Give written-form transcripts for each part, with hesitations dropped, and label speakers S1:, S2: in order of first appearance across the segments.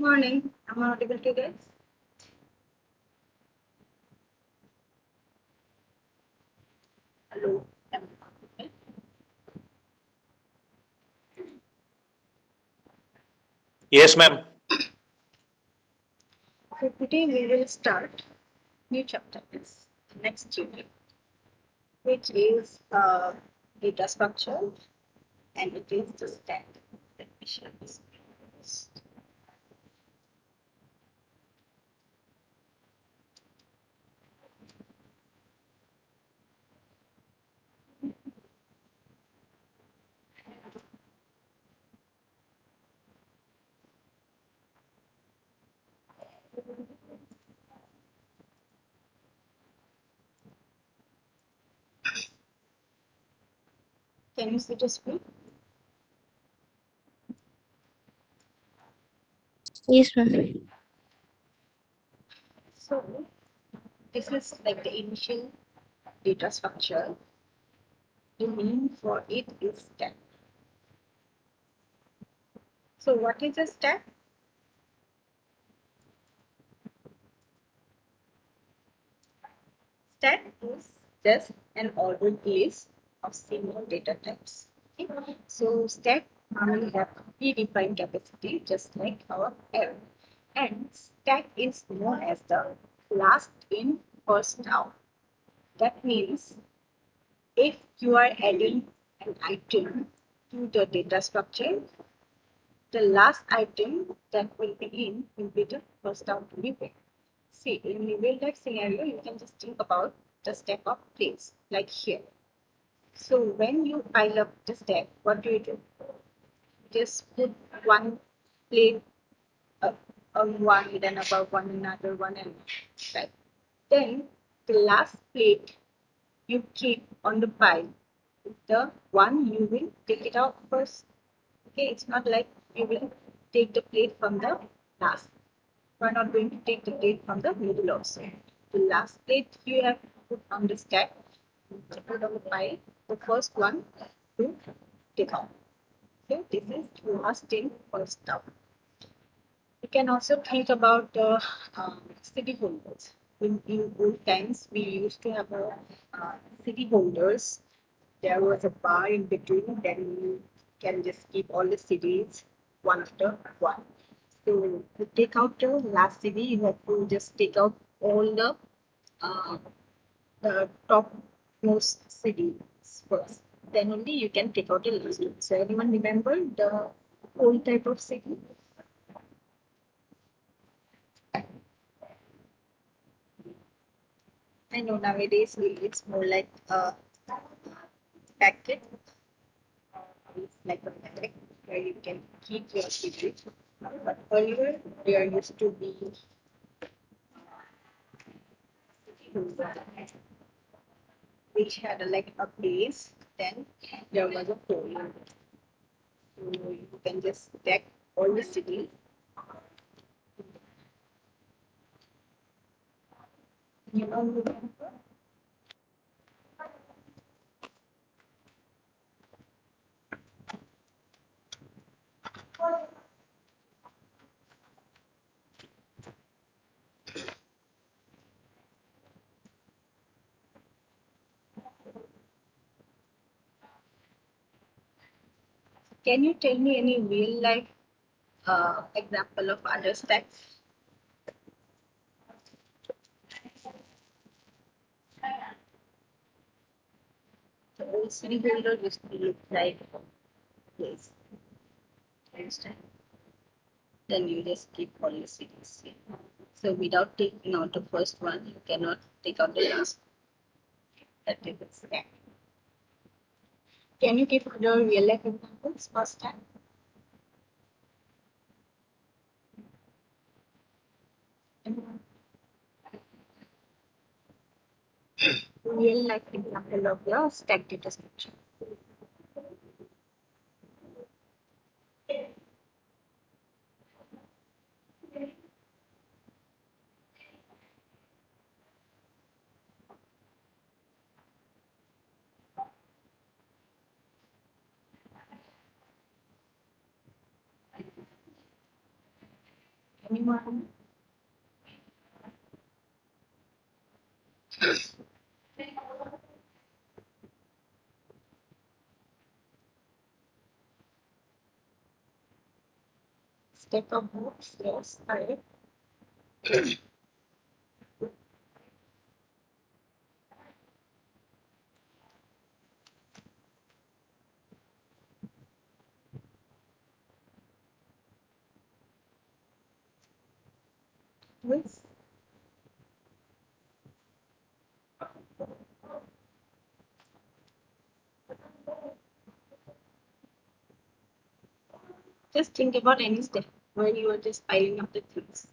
S1: Morning. Am I audible to you guys? Hello. Am I audible?
S2: Yes, ma'am.
S1: So today we will start new chapter. It's the next unit, which is data structure, and it is the stack that we shall discuss. Can you see the screen?
S3: Yes, ma'am.
S1: So this is like the initial data structure. The name for it is stack. So what is a stack? Stack is just an ordered list of similar data types. Okay? So stack normally have predefined capacity just like our array. And stack is known as the last in, first out. That means if you are adding an item to the data structure, the last item that will be in will be the first out to be picked. See, in a real life scenario, you can just think about the stack of plates, like here. So when you pile up the stack, what do? Just put one plate up, one, then above one another one, and right. Then the last plate you keep on the pile is the one you will take it out first. Okay, it's not like you will take the plate from the last. We're not going to take the plate from the middle also. The last plate you have put on the stack, put on the pile, the first one to take out. Okay, this is last in, first out. You can also think about the city holders. In old times, we used to have a city holders. There was a bar in between, then you can just keep all the cities one after one. So to take out the last CD, you have to just take out all uh, the topmost CDs first. Then only you can take out the last one. So anyone remember the old type of CD? I know nowadays it's more like a packet. It's like a packet where you can keep your CD. But earlier there used to be which had like a base, then there was a hole. So you can just stack all the cities. You know, can you tell me any real life example of other stacks? The old city builder used to look like this. Understand? Then you just keep all your cities. So without taking out the first one, you cannot take out the last. That is a stack. Can you give other real life examples for stack? Real life example of your stack data structure. Anyone? Step of books, yes, correct. Yes. Just think about any step where you are just piling up the things.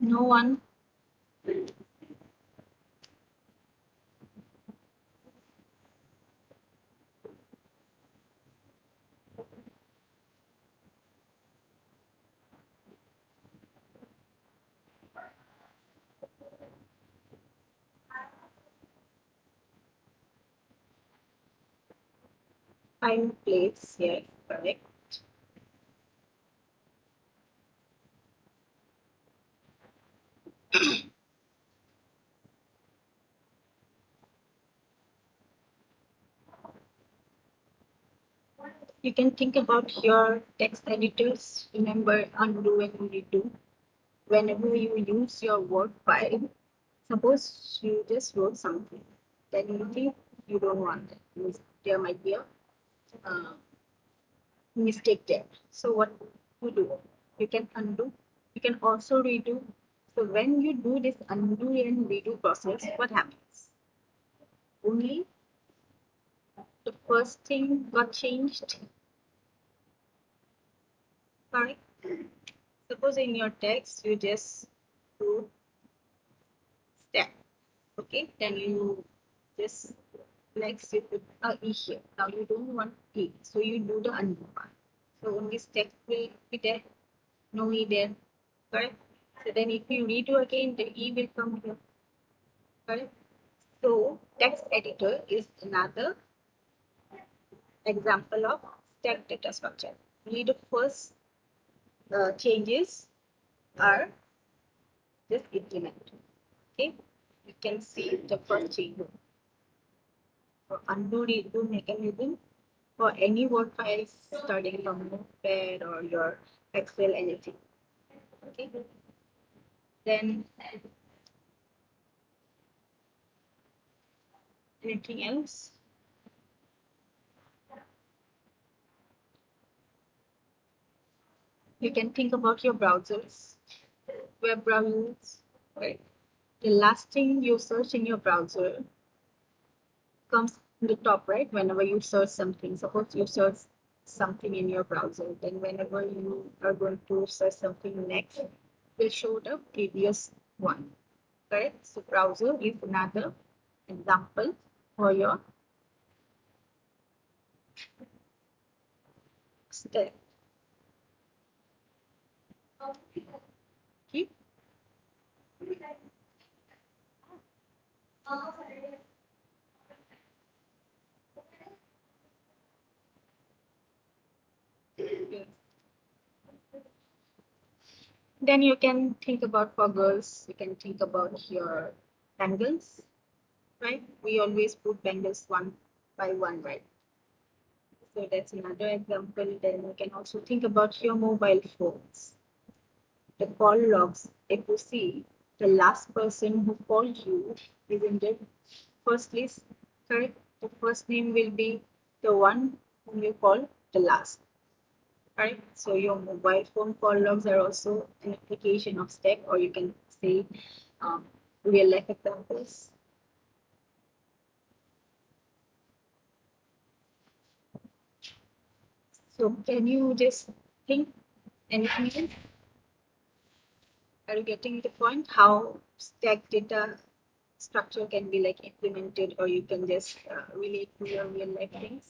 S1: No one. Find place, yes, correct. You can think about your text editors. Remember undo and redo. Whenever you use your Word file, suppose you just wrote something, then you think you don't want it. There might be a uh, mistake there. So what you do? You can undo. You can also redo. So when you do this undo and redo process, what happens? Only the first thing got changed. Correct. Suppose in your text you just do step. Okay, then you just next you put a E here. Now you don't want E, so you do the undo part. So only step will be there, no E there. Correct. So then if you redo again, the E will come here. Correct. So text editor is another example of stack data structure. Only the first changes are just implemented. Okay, you can see the first change. So undo redo mechanism for any Word files starting from Notepad or your Excel, anything. Okay, then anything else? You can think about your browsers, web browsers, right? The last thing you search in your browser comes in the top right whenever you search something. Suppose you search something in your browser, then whenever you are going to search something next, will show the previous one. Correct? So browser is another example for your step. Okay? Yes. Then you can think about for girls, you can think about your bangles, right? We always put bangles one by one, right? So that's another example. Then you can also think about your mobile phones. The call logs. If you see the last person who called you is in the first list, correct? The first name will be the one whom you call the last. Right? So your mobile phone call logs are also an application of Stack, or you can say um, real life examples. So can you just think anything else? Are you getting the point? How stack data structure can be like implemented, or you can just relate to your real life things?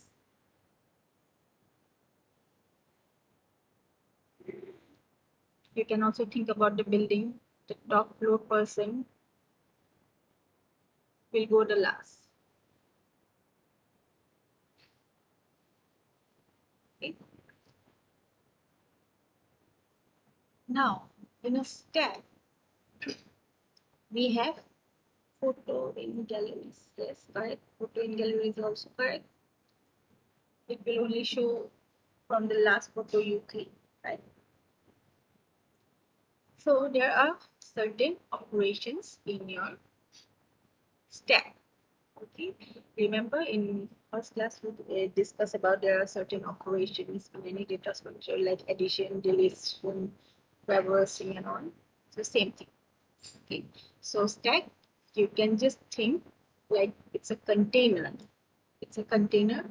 S1: You can also think about the building. The top floor person will go the last. Okay. Now, in a stack, we have photo in galleries. Yes, correct. Photo in gallery is also correct. It will only show from the last photo you click, right? So there are certain operations in your stack. Okay. Remember in first class we discussed about there are certain operations in any data structure like addition, deletion, reversing and all. So same thing. Okay. So stack, you can just think like it's a container. It's a container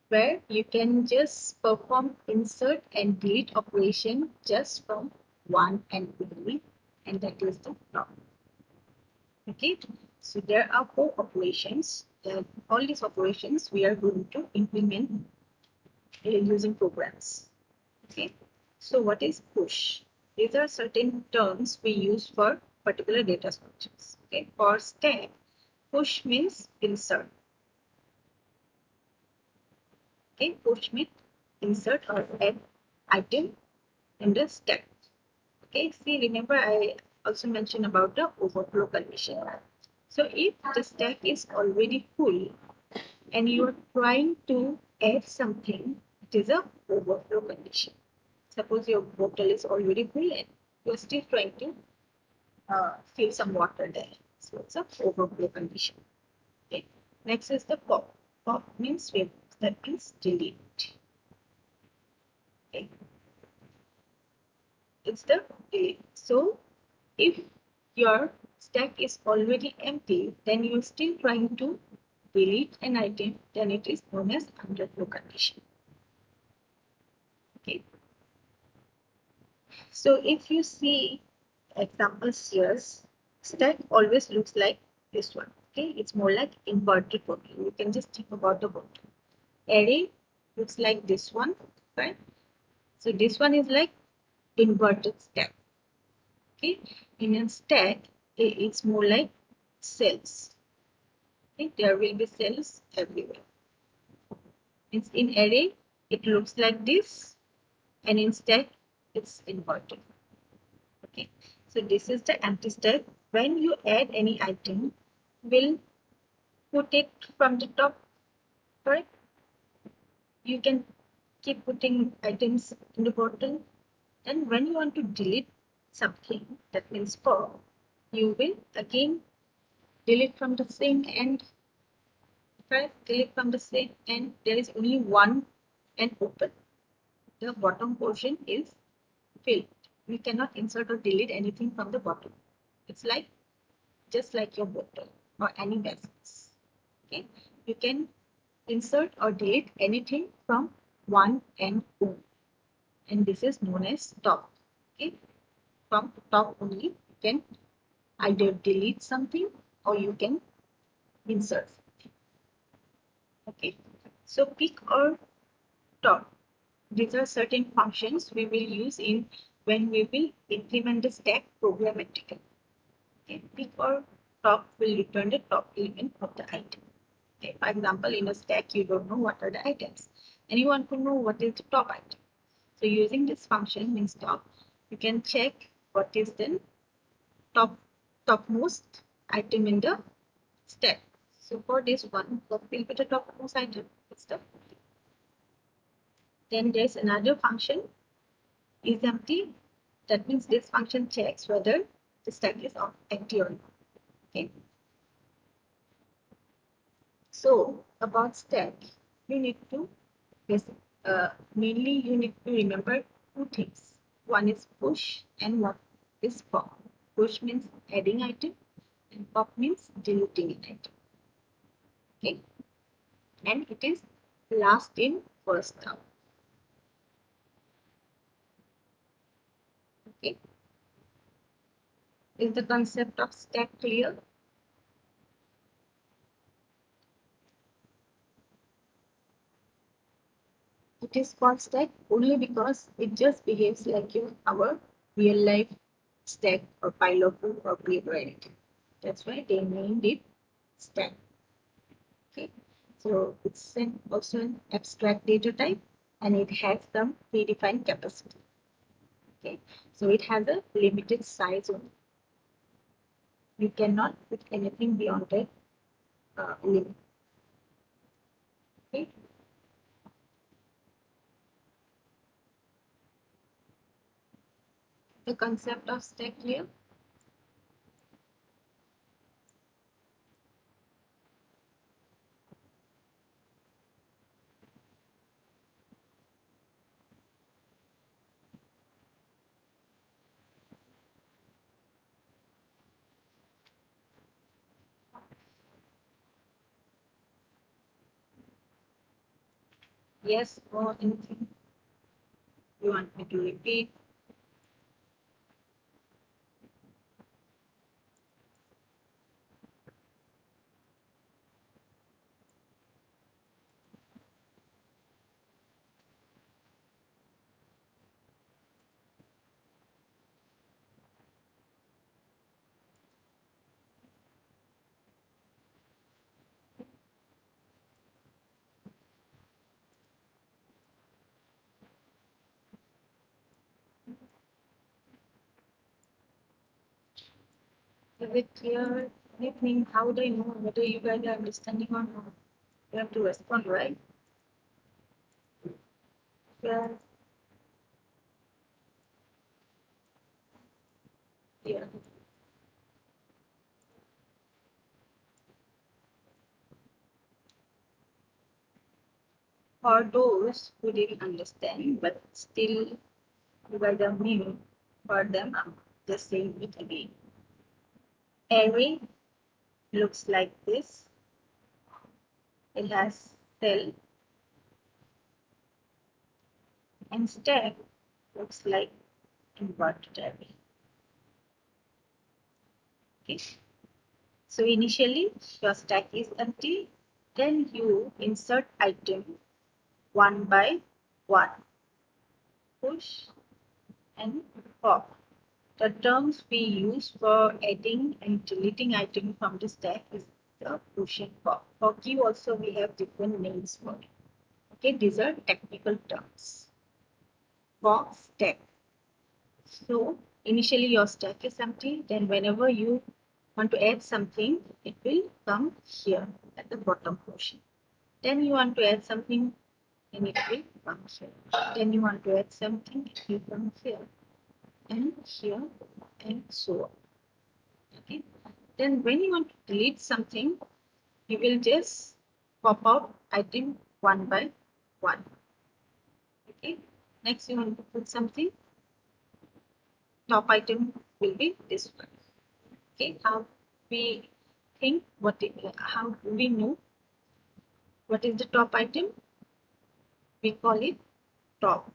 S1: where you can just perform insert and delete operation just from one and only, and that is the top. Okay, so there are four operations. All these operations we are going to implement using programs. Okay, so what is push? These are certain terms we use for particular data structures. Okay, for stack, push means insert. Okay, push means insert or add item in the stack. Okay, see, remember I also mentioned about the overflow condition. So if the stack is already full and you are trying to add something, it is a overflow condition. Suppose your bottle is already full and you are still trying to fill some water there. So it's a overflow condition. Okay. Next is the pop. Pop means remove. That means delete. Okay. It's the delete. So if your stack is already empty, then you're still trying to delete an item, then it is known as underflow condition. Okay. So if you see examples here, stack always looks like this one. Okay, it's more like inverted bottle. You can just think about the bottle. Array looks like this one, right? So this one is like inverted stack. Okay, in a stack, it's more like cells. Okay, there will be cells everywhere. It's in array, it looks like this, and in stack, it's inverted. Okay, so this is the empty stack. When you add any item, we'll put it from the top, correct? You can keep putting items in the bottom, and when you want to delete something, that means for, you will again delete from the same end, correct? Delete from the same end. There is only one end open. The bottom portion is filled. We cannot insert or delete anything from the bottom. It's like just like your bottle or any vessels. Okay, you can insert or delete anything from one end only, and this is known as top. Okay, from top only you can either delete something or you can insert something. Okay, so pick or top. These are certain functions we will use in when we will implement the stack programmatically. Okay, pick or top will return the top element of the item. Okay, for example, in a stack, you don't know what are the items, and you want to know what is the top item. So using this function means top, you can check what is the topmost item in the stack. So for this one, what will be the topmost item? It's the. Then there's another function is empty. That means this function checks whether the stack is empty or not. Okay. So about stack, you need to mainly you need to remember two things. One is push and one is pop. Push means adding item and pop means deleting an item. Okay, and it is last in first out. Is the concept of stack clear? It is called stack only because it just behaves like our real life stack or pile of book or paper. That's why they named it stack. Okay, so it's also an abstract data type and it has some predefined capacity. Okay, so it has a limited size only. You cannot put anything beyond that limit. Okay, the concept of stack clear. Yes or anything you want me to repeat? Is it clear? Anything? How do I know whether you guys are understanding or not? You have to respond, right? Yeah. Yeah. For those who didn't understand, but still you guys are new, for them, I'm just saying it again. Array looks like this. It has cell and stack looks like inverted array. Okay. So initially your stack is empty, then you insert item one by one, push and pop. The terms we use for adding and deleting items from the stack is the push and pop. For queue also we have different names for it. Okay, these are technical terms. For stack. So initially your stack is empty, then whenever you want to add something, it will come here at the bottom portion. Then you want to add something and it will come here. Then you want to add something, it will come here and here and so on. Okay. Then when you want to delete something, you will just pop out item one by one. Okay. Next you want to put something, top item will be this one. Okay. How we think how do we know what is the top item? We call it top.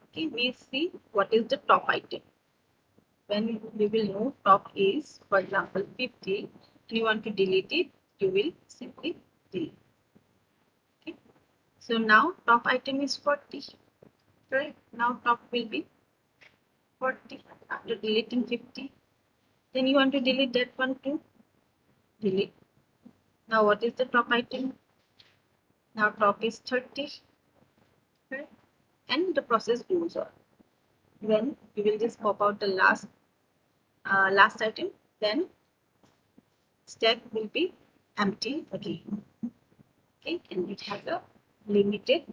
S1: Okay. We see what is the top item. When we will know top is, for example, 50, and you want to delete it, you will simply delete. Okay. So now top item is 40. Right? Now top will be 40 after deleting 50. Then you want to delete that one too. Delete. Now what is the top item? Now top is 30. Right? And the process goes on. When you will just pop out the last item, then stack will be empty again. Okay, and it has a limited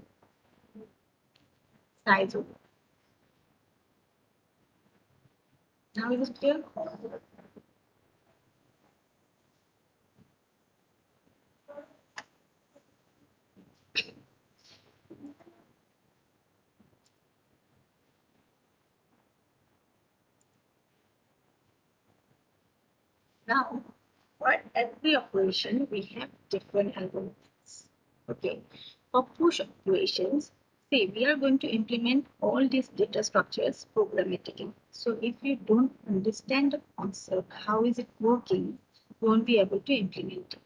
S1: size. Now is it clear? Now, for every operation, we have different algorithms. Okay, for push operations, See, we are going to implement all these data structures programmatically. So if you don't understand the concept, how is it working, you won't be able to implement it.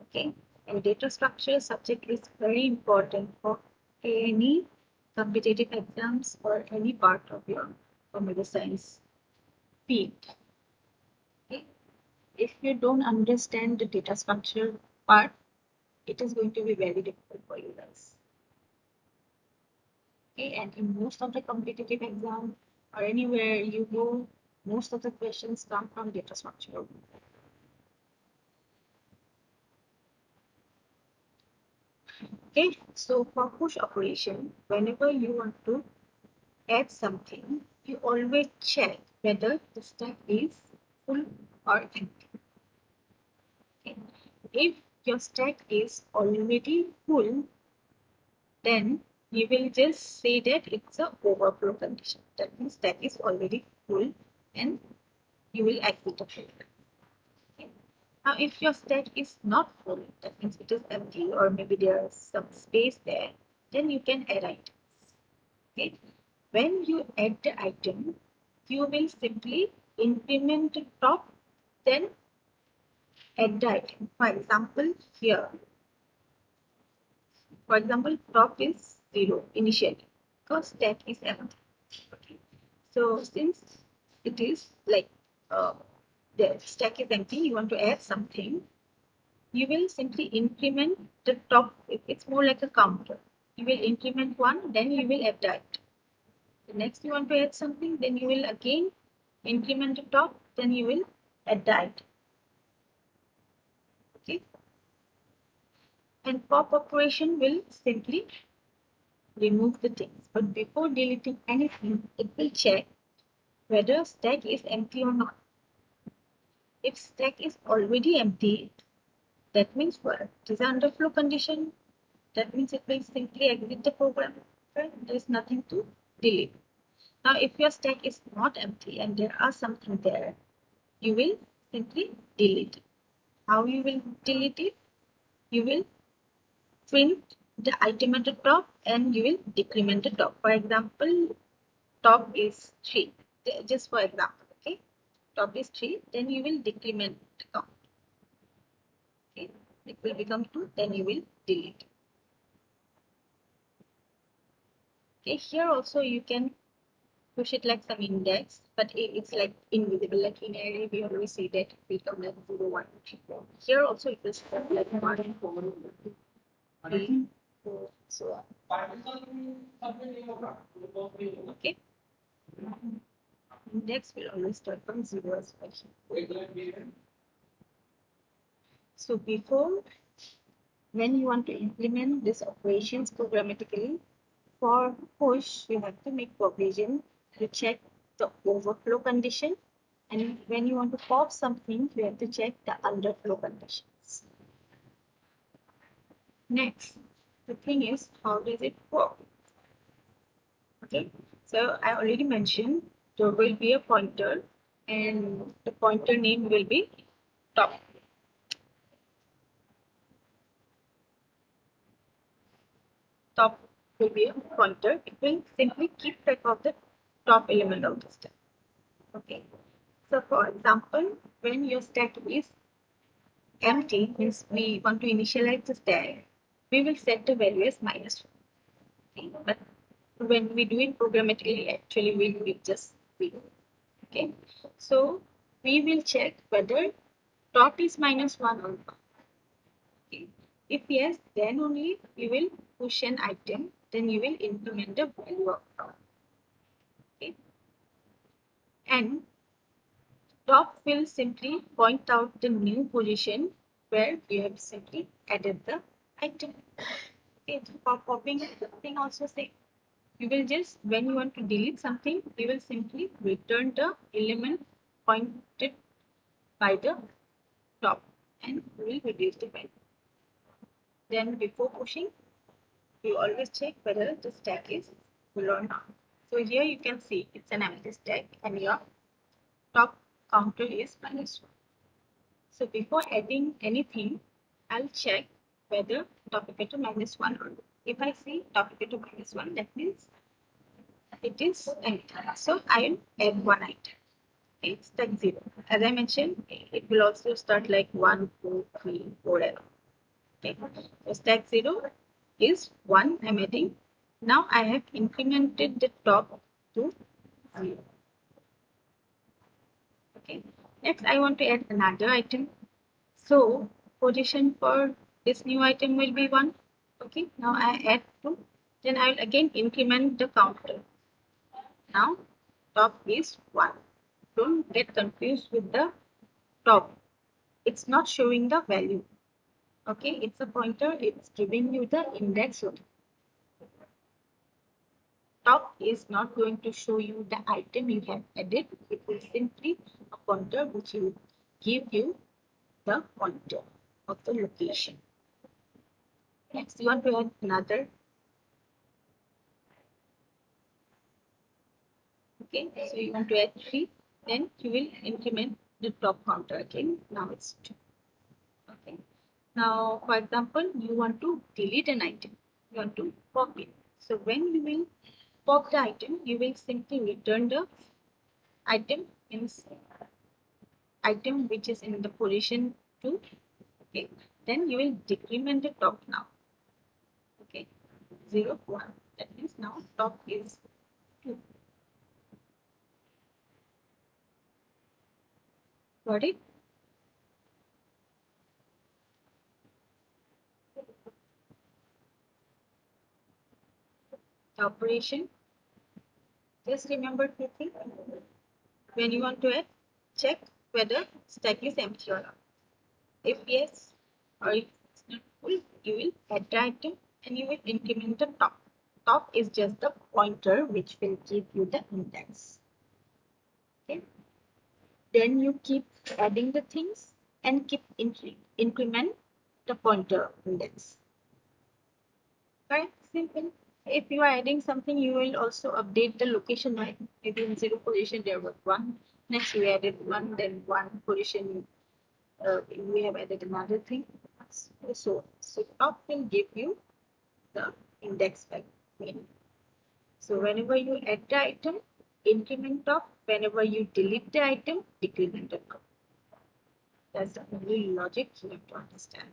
S1: Okay, and data structure subject is very important for any competitive exams or any part of your computer science field. Okay, if you don't understand the data structure part, it is going to be very difficult for you guys. Okay, and in most of the competitive exam or anywhere you go, most of the questions come from data structure. Okay, so for push operation, whenever you want to add something, you always check whether the stack is full or empty. Okay. If your stack is already full, then you will just say that it's a overflow condition. That means stack is already full and you will exit the program. Okay. Now, if your stack is not full, that means it is empty or maybe there is some space there, then you can add items. Okay. When you add the item, you will simply increment the top, then add the item. For example, top is 0 initially because stack is empty. Okay. So since it is like uh, the stack is empty, you want to add something, you will simply increment the top. It's more like a counter. You will increment one, then you will add that. The next you want to add something, then you will again increment the top, then you will add that. Okay. And pop operation will simply remove the things. But before deleting anything, it will check whether stack is empty or not. If stack is already empty, that means what? It is an underflow condition. That means it will simply exit the program. Right? There is nothing to delete. Now, if your stack is not empty and there are something there, you will simply delete it. How you will delete it? You will print the item at the top and you will decrement the top. For example, top is 3. Just for example, okay? Top is 3, then you will decrement the count. Okay? It will become 2, then you will delete. Okay, here also you can push it like some index, but it's like invisible. Like in array, we always say that it will come like 0, 1, 2, 3, 4. Here also it will start like 1, 4, 3, 4, so on. Okay. Index will always start from 0 as well. So before, when you want to implement these operations programmatically, for push, you have to make provision to check the overflow condition. And when you want to pop something, you have to check the underflow conditions. Next, the thing is, how does it work? Okay, so I already mentioned there will be a pointer and the pointer name will be top. Top will be a pointer. It will simply keep track of the top element of the stack. Okay. So for example, when your stack is empty, means we want to initialize the stack, we will set the value as -1. Okay. But when we do it programmatically, actually we do it just 0. Okay. So we will check whether top is -1 or not. Okay. If yes, then only you will push an item, then you will increment the value of top. Okay. And top will simply point out the new position where you have simply added the item. Okay. For popping thing also same. You will just, when you want to delete something, you will simply return the element pointed by the top and you will reduce the value. Then before pushing, you always check whether the stack is full or not. So here you can see it's an empty stack and your top counter is -1. So before adding anything, I'll check whether top equal to -1 or not. if I see top equal to -1, that means it is empty. So I will add one item. Okay, stack 0. As I mentioned, it will also start like 1, 2, 3, 4, and okay. So stack 0 is 1 I'm adding. Now I have incremented the top to 0. Okay. Next I want to add another item. So position for this new item will be 1. Okay. Now I add 2. Then I will again increment the counter. Now top is 1. Don't get confused with the top. It's not showing the value. Okay, it's a pointer, it's giving you the index. Top is not going to show you the item you have added. It will simply a pointer which will give you the pointer of the location. Next, you want to add another. Okay, so you want to add 3, then you will increment the top counter again. Now it's 2. Okay. Now, for example, you want to delete an item. You want to pop it. So when you will pop the item, you will simply return the item means item which is in the position 2. Okay. Then you will decrement the top now. Okay. 0, 1. That means now top is 2. Got it? The operation. Just remember 2 things. When you want to add, check whether stack is empty or not. If yes, or if it's not full, you will add the item and you will increment the top. Top is just the pointer which will give you the index. Okay. Then you keep adding the things and keep increment the pointer index. Right? Simple. If you are adding something, you will also update the location, right? Maybe in 0 position there was 1. Next you added 1, then 1 position we have added another thing. So top will give you the index value. So whenever you add the item, increment top. Whenever you delete the item, decrement the top. That's the only logic you have to understand.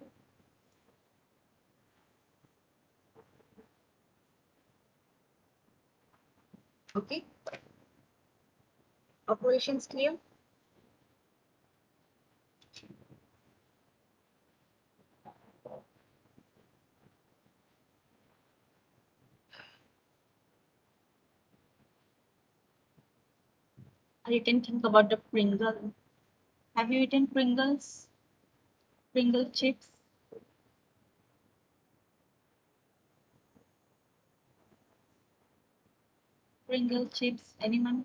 S1: Okay. Operations clear? You can think about the Pringle. Have you eaten Pringles? Pringle chips? Pringle chips? Anyone?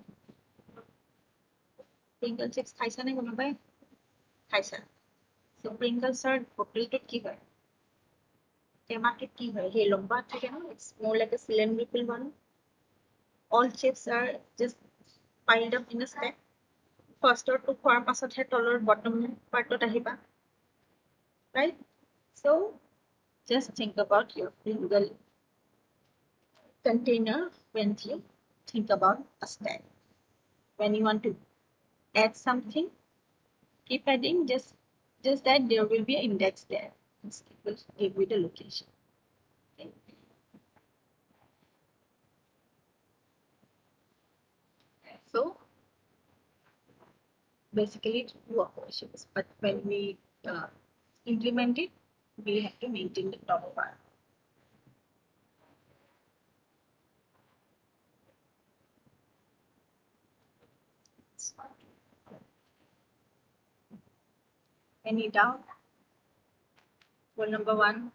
S1: Pringle chips খাইছা নে কোনোবাই? খাইছা। So Pringles are বটলটোত কি হয়? টেমাটোত কি হয়? সেই লম্বা থাকে ন? It's more like a cylindrical one. All chips are just piled up in a stack. Firstৰটো খোৱাৰ পাছতহে তলৰ bottom partত আহিবা. Right? So just think about your Pringle container when you think about a stack. When you want to add something, keep adding, just that there will be an index there. It will give you the location. Okay. So basically 2 operations, but when we implement it, we have to maintain the top part. Any doubt? Rule number 1.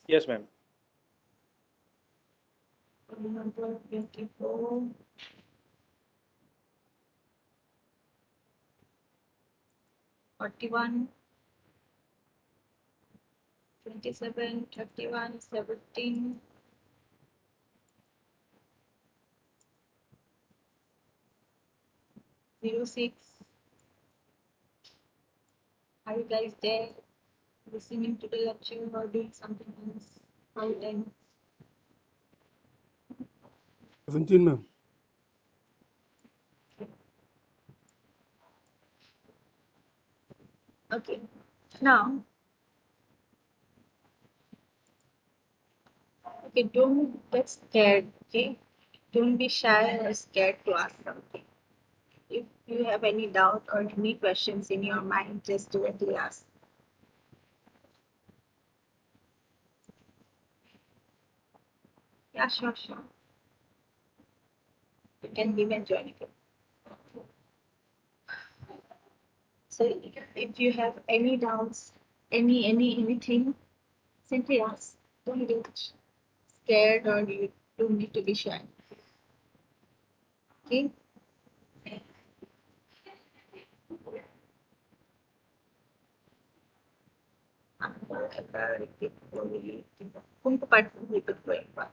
S2: Yes, ma'am.
S1: Rule number 24. 41. 27, 31, 17. Zero 06. Are you guys there? listening to the lecture or doing something else? How then?
S3: 17, ma'am.
S1: Okay. Now, okay, don't get scared. Okay, don't be shy or scared to ask something. If you have any doubt or any questions in your mind, just directly ask. Yeah, sure, sure. You can even join it. So if you have any doubts, anything, simply ask. Don't get scared or you don't need to be shy. Okay? কোনটো part repeat কৰিবা?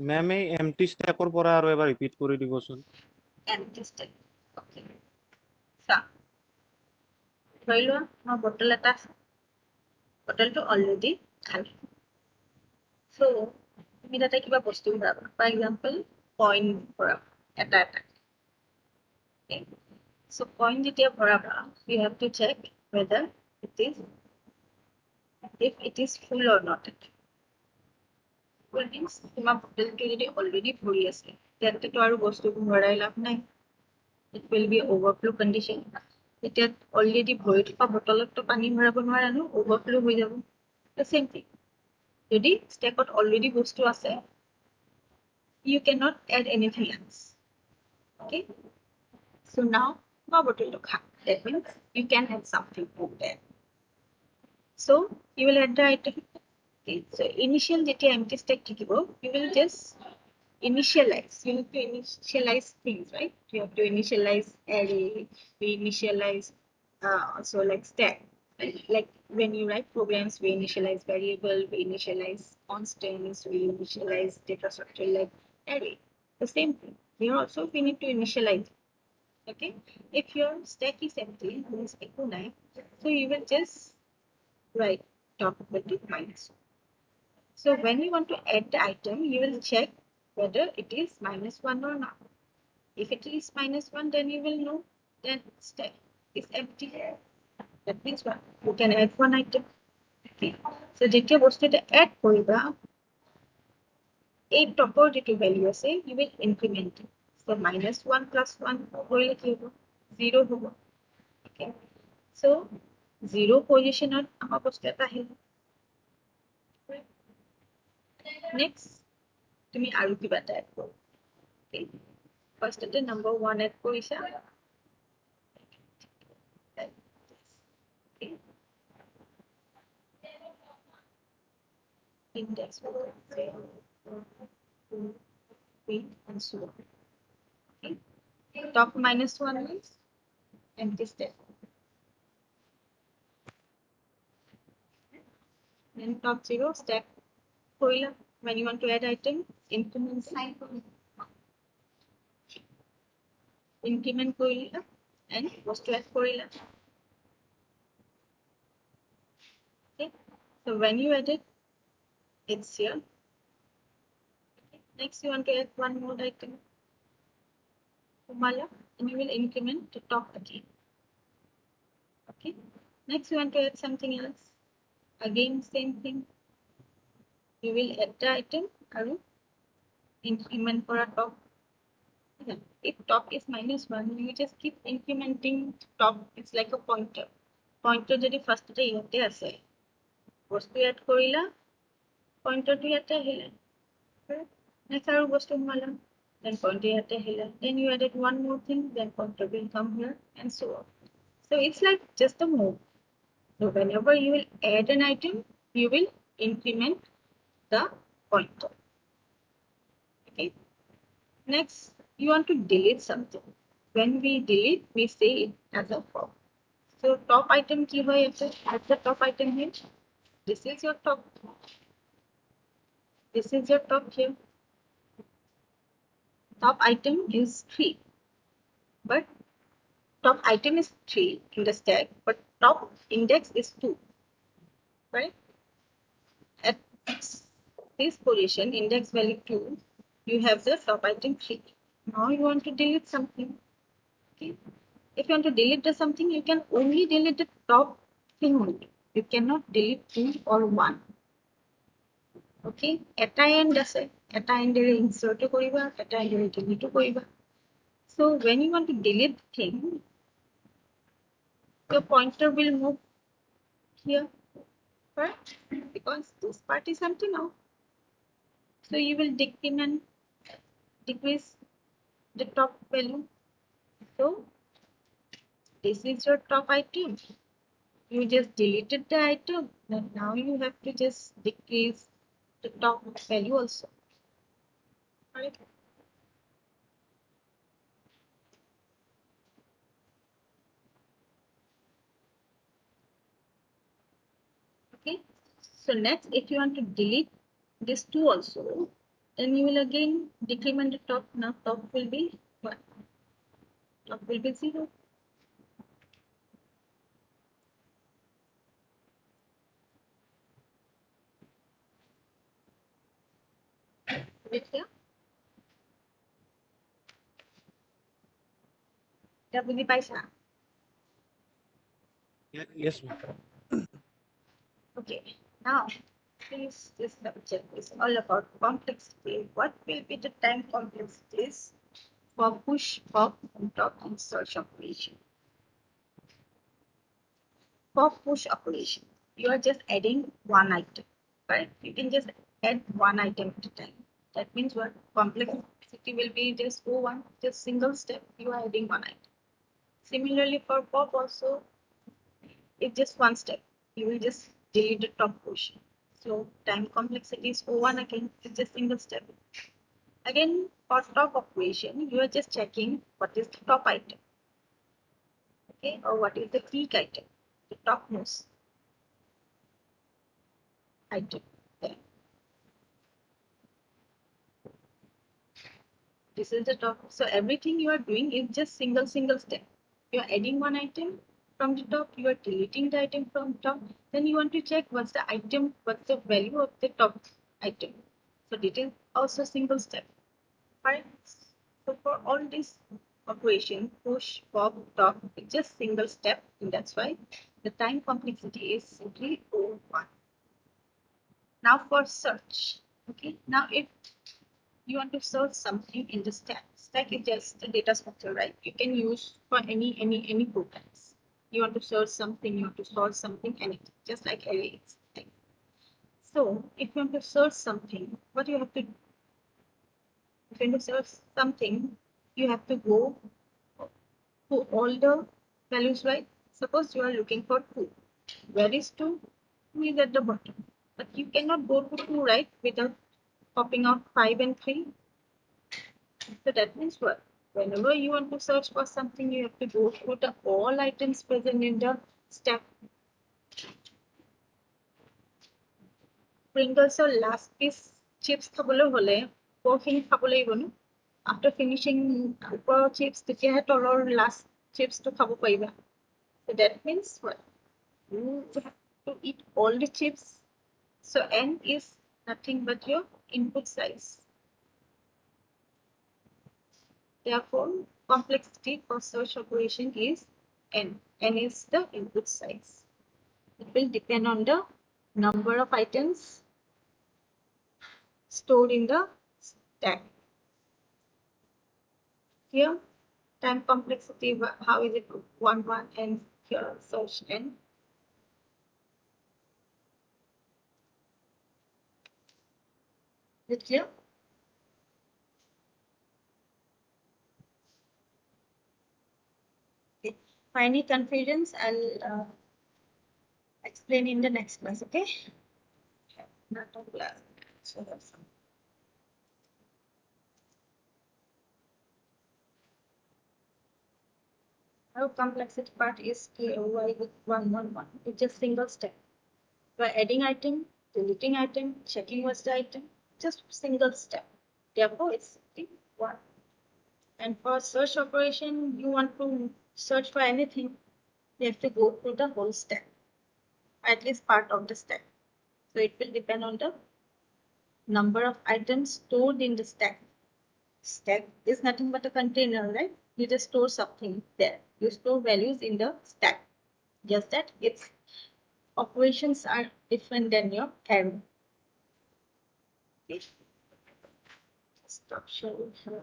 S2: মেম এই MT ষ্টেকৰ পৰা আৰু এবাৰ repeat কৰি দিবচোন।
S1: Empty stack. Okay. চা, ধৰি লোৱা মই বটল এটা আছে। বটলটো অলৰেডি খালী। So, তুমি তাতে কিবা বস্তু ভৰাবা। For example, coin ভৰাবা এটা এটা। Okay. So, coin যেতিয়া ভৰাবা, you have to check whether if it is full or not. Full means তোমাৰ বটলটো যদি অলৰেডি ভৰি আছে, তেন্তেতো আৰু বস্তু ভৰাই লাভ নাই। It will be overflow condition. এতিয়া অলৰেডি ভৰি থকা বটলততো পানী ভৰাব নোৱাৰা ন, overflow হৈ যাব। The same thing. যদি stackত অলৰেডি বস্তু আছে, you cannot add anything else. Okay? So now, my bottle to khak. That means you can add something over there. So you will add the item. Okay. So initial যেতিয়া empty stack থাকিব, you will just initialize. You have to initialize things, right? You have to initialize array, we initialize also like stack. Like when you write programs, we initialize variable, we initialize constants, we initialize data structure like array. The same thing. Here also we need to initialize. Okay. If your stack is empty, means echo 9, so you will just write top equal to minus. So when you want to add the item, you will check whether it is -1 or not. If it is -1, then you will know that stack is empty. That means what? You can add one item. Okay. So যেতিয়া বস্তুটা add কৰিবা, এই টপৰ যিটো value আছে, you will increment it. So -1 plus 1 কৰিলে কি হ'ব? 0 হ'ব. Okay. So 0 positionত আমাৰ বস্তু এটা আহিল। Next, তুমি আৰু কিবা এটা add কৰা। Okay. First at number 1 add কৰিছা। Okay. Index 0, 2, 3, and so on. Okay. Top -1 means empty stack. Then top 0 stack কৰিলা। When you want to add item, increment sign increment কৰিলা and বস্তু add কৰিলা। Okay. So when you add it, it's here. Okay. Next, you want to add one more item. Kumala, and you will increment to top again. Okay. Next, you want to add something else. Again, same thing. You will add the item and increment for a top. Yeah. If top is -1, you just keep incrementing top. It's like a pointer. Pointer যদি ফার্স্টতে ইয়াতে আছে, বস্তু add কৰিলা, পইণ্টাৰটো ইয়াতে আহিলে। Next আৰু বস্তু সোমালা, then pointer ইয়াতে আহিলে. Then you added one more thing, then pointer will come here and so on. So it's like just a move. So whenever you will add an item, you will increment the pointer. Okay. Next, you want to delete something. When we delete, we say it as a form. So top item কি হয় আছে? At the top item here, this is your top. This is your top here. top item is 3, but top item is 3 in the stack, but top index is 2, right? At this position, index value 2, you have the top item 3. Now you want to delete something. Okay. If you want to delete something, you can only delete the top thing only. You cannot delete 2 or 1. Okay. Eta end আছে, eta end insert কৰিবা, eta end delete কৰিবা. So when you want to delete thing, your pointer will move here, right? Because this part is empty now. So you will decrease the top value. So this is your top item. You just deleted the item, and now you have to just decrease the top value also. Right? Okay. So next, if you want to delete this 2 also, then you will again decrement the top. Now top will be 1. Top will be 0. Right here. এটা বুজি পাইছা?
S2: Yes, ma'am.
S1: Okay. Now, this subject is all about complexity. What will be the time complexities for push, pop, and top and search operation? For push operation, you are just adding one item, right? You can just add one item at a time. That means what complexity will be just O1, just single step, you are adding one item. Similarly for pop also, it's just one step. You will just delete the top portion. So time complexity is O1 again, it's just single step. Again, for top operation, you are just checking what is the top item. Okay, or what is the peak item, the topmost item there. This is the top. So everything you are doing is just single step. You are adding one item from the top, you are deleting the item from top. Then you want to check what's the item, what's the value of the top item. So this is also single step. Right? So for all this operation, push, pop, top, it's just single step, and that's why the time complexity is simply O1. Now for search. Okay, now if you want to search something in the stack. Stack is just a data structure, right? You can use for any programs. You want to search something, you want to sort something, anything, just like arrays. So if you want to search something, what you have to do? If you want to search something, you have to go to all the values, right? Suppose you are looking for 2. Where is 2? 2 is at the bottom. But you cannot go to 2, right, without popping out 5 and 3. So that means what? Whenever you want to search for something, you have to go through the all items present in the stack. Pringles or last piece chips খাবলৈ হলে পৰখিনি খাব লাগিব ন? After finishing ওপৰৰ chips, তেতিয়াহে তলৰ last chips টো খাব পাৰিবা. So that means what? You have to eat all the chips. So n is nothing but your input size. Therefore, complexity for search operation is n. N is the input size. It will depend on the number of items stored in the stack. Here, time complexity, how is it 1, 1, and here search n. Is it clear? Okay. For any confusions, I'll explain in the next class, okay? Not a class. So that's some. Our complexity part is KOY with 1, 1, 1. It's just single step. You are adding item, deleting item, checking what's the item, just single step. Therefore, it's simply 1. And for search operation, you want to search for anything, you have to go through the whole stack, at least part of the stack. So it will depend on the number of items stored in the stack. Stack is nothing but a container, right? You just store something there. You store values in the stack. Just that its operations are different than your array. Okay. Stop sharing here.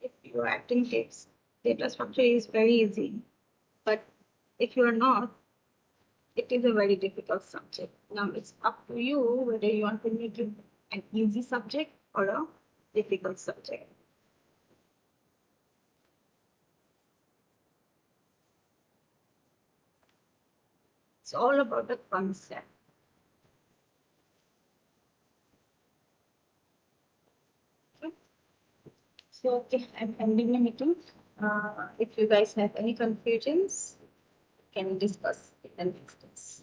S1: If you are acting tips, data structure is very easy. But if you are not, it is a very difficult subject. Now it's up to you whether you want to make it an easy subject or a difficult subject. It's all about the concept. Okay. So, okay, I'm ending the meeting. If you guys have any confusions, can discuss in the next days.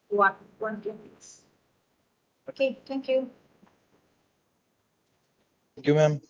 S1: One, 2 minutes. Okay, thank you.
S4: Thank you, ma'am.